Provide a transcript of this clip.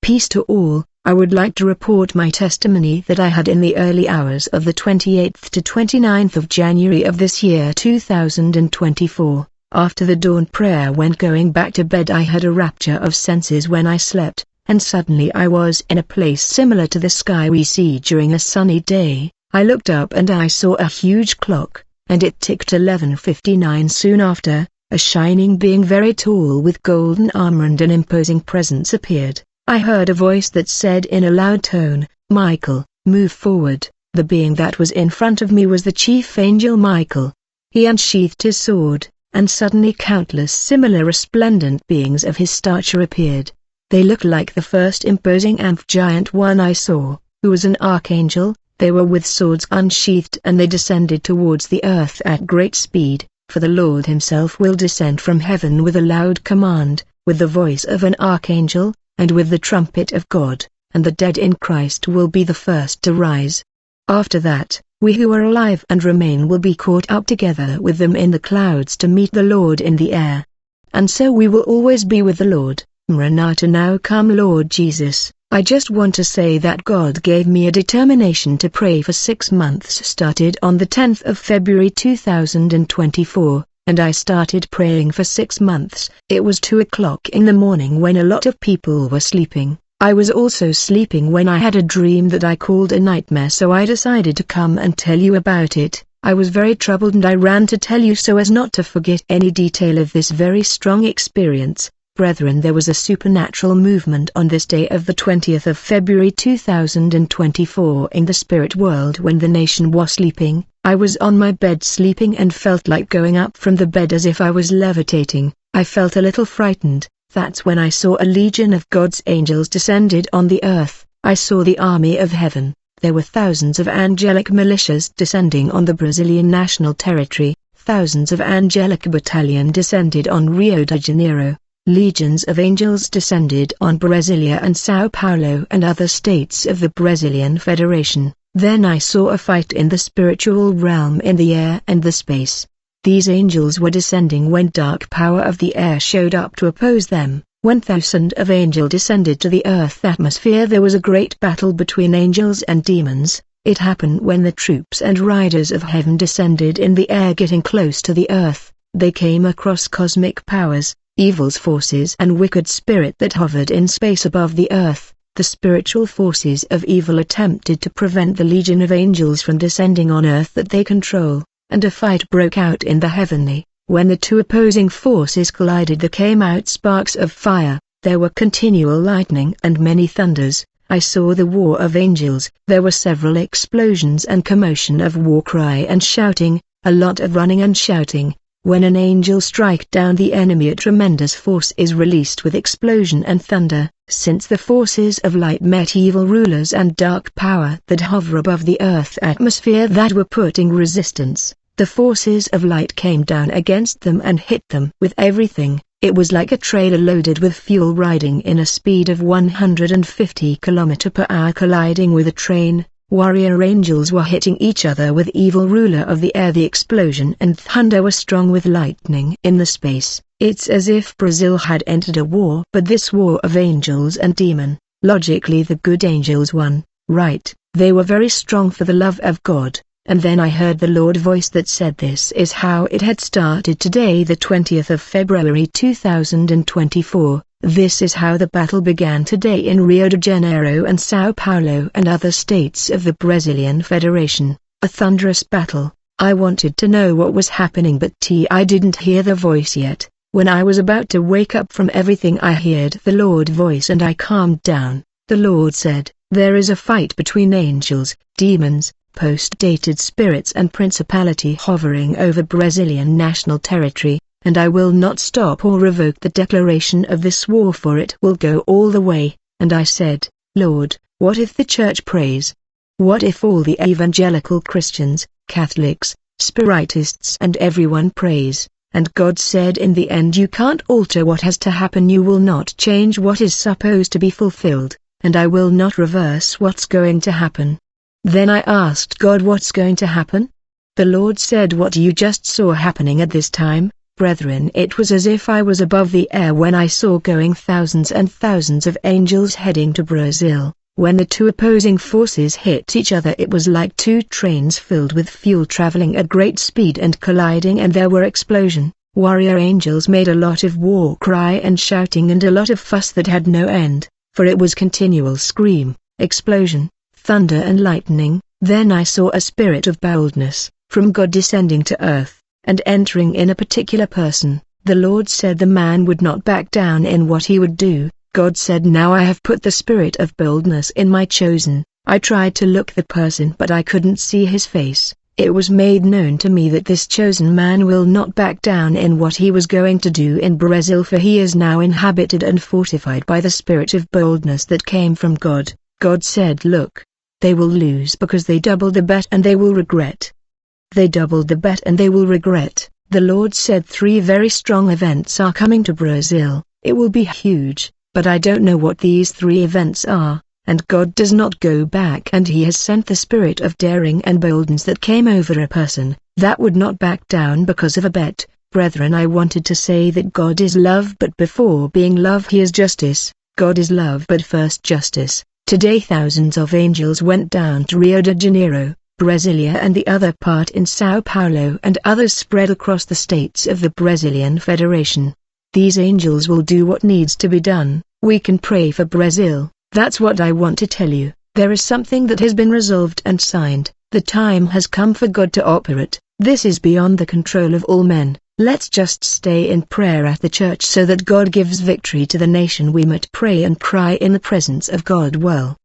Peace to all. I would like to report my testimony that I had in the early hours of the 28th to 29th of January of this year 2024. After the dawn prayer when going back to bed I had a rapture of senses when I slept, and suddenly I was in a place similar to the sky we see during a sunny day. I looked up and I saw a huge clock, and it ticked 11:59 soon after. A shining being very tall with golden armor and an imposing presence appeared. I heard a voice that said in a loud tone, "Michael, move forward." The being that was in front of me was the chief angel Michael. He unsheathed his sword, and suddenly countless similar resplendent beings of his stature appeared. They looked like the first imposing and giant one I saw, who was an archangel. They were with swords unsheathed and they descended towards the earth at great speed, for the Lord himself will descend from heaven with a loud command, with the voice of an archangel, and with the trumpet of God, and the dead in Christ will be the first to rise. After that, we who are alive and remain will be caught up together with them in the clouds to meet the Lord in the air. And so we will always be with the Lord. Maranatha, now come Lord Jesus. I just want to say that God gave me a determination to pray for 6 months started on the 10th of February 2024. And I started praying for 6 months. It was 2 o'clock in the morning when a lot of people were sleeping. I was also sleeping when I had a dream that I called a nightmare, so I decided to come and tell you about it. I was very troubled and I ran to tell you so as not to forget any detail of this very strong experience. Brethren, there was a supernatural movement on this day of the 20th of February 2024 in the spirit world when the nation was sleeping. I was on my bed sleeping and felt like going up from the bed as if I was levitating. I felt a little frightened. That's when I saw a legion of God's angels descended on the earth. I saw the army of heaven. There were thousands of angelic militias descending on the Brazilian national territory. Thousands of angelic battalion descended on Rio de Janeiro. Legions of angels descended on Brasilia and Sao Paulo and other states of the Brazilian Federation. Then I saw a fight in the spiritual realm in the air and the space. These angels were descending when dark power of the air showed up to oppose them. When thousands of angels descended to the earth atmosphere, there was a great battle between angels and demons. It happened when the troops and riders of heaven descended in the air, getting close to the earth. They came across cosmic powers, evil's forces and wicked spirit that hovered in space above the earth. The spiritual forces of evil attempted to prevent the legion of angels from descending on earth that they control, and a fight broke out in the heavenly. When the two opposing forces collided, there came out sparks of fire. There were continual lightning and many thunders. I saw the war of angels. There were several explosions and commotion of war cry and shouting, a lot of running and shouting. When an angel strikes down the enemy, a tremendous force is released with explosion and thunder. Since the forces of light met evil rulers and dark power that hover above the earth atmosphere that were putting resistance, the forces of light came down against them and hit them with everything. It was like a trailer loaded with fuel riding in a speed of 150 km/h colliding with a train. Warrior angels were hitting each other with evil ruler of the air. The explosion and thunder were strong with lightning in the space. It's as if Brazil had entered a war, but this war of angels and demon. Logically the good angels won, right? They were very strong for the love of God. And then I heard the Lord voice that said this is how it had started today, the 20th of February 2024. This is how the battle began today in Rio de Janeiro and Sao Paulo and other states of the Brazilian Federation. A thunderous battle. I wanted to know what was happening, but I didn't hear the voice yet. When I was about to wake up from everything, I heard the Lord voice and I calmed down. The Lord said, there is a fight between angels, demons, post-dated spirits and principality hovering over Brazilian national territory, and I will not stop or revoke the declaration of this war, for it will go all the way. And I said, Lord, what if the church prays? What if all the evangelical Christians, Catholics, Spiritists and everyone prays? And God said, in the end you can't alter what has to happen, you will not change what is supposed to be fulfilled, and I will not reverse what's going to happen. Then I asked God, what's going to happen? The Lord said, what you just saw happening at this time. Brethren, it was as if I was above the air when I saw going thousands and thousands of angels heading to Brazil. When the two opposing forces hit each other, it was like two trains filled with fuel traveling at great speed and colliding, and there were explosion. Warrior angels made a lot of war cry and shouting and a lot of fuss that had no end, for it was continual scream, explosion, thunder and lightning. Then I saw a spirit of boldness from God descending to earth, and entering in a particular person. The Lord said the man would not back down in what he would do. God said, now I have put the spirit of boldness in my chosen. I tried to look the person, but I couldn't see his face. It was made known to me that this chosen man will not back down in what he was going to do in Brazil, for he is now inhabited and fortified by the spirit of boldness that came from God. God said, look, they will lose because they doubled the bet and they will regret. They doubled the bet and they will regret. The Lord said 3 very strong events are coming to Brazil. It will be huge, but I don't know what these 3 events are. And God does not go back, and he has sent the spirit of daring and boldness that came over a person that would not back down because of a bet. Brethren, I wanted to say that God is love, but before being love he is justice. God is love, but first justice. Today thousands of angels went down to Rio de Janeiro, Brasilia, and the other part in Sao Paulo, and others spread across the states of the Brazilian Federation. These angels will do what needs to be done. We can pray for Brazil. That's what I want to tell you. There is something that has been resolved and signed. The time has come for God to operate. This is beyond the control of all men. Let's just stay in prayer at the church so that God gives victory to the nation. We might pray and cry in the presence of God. Well,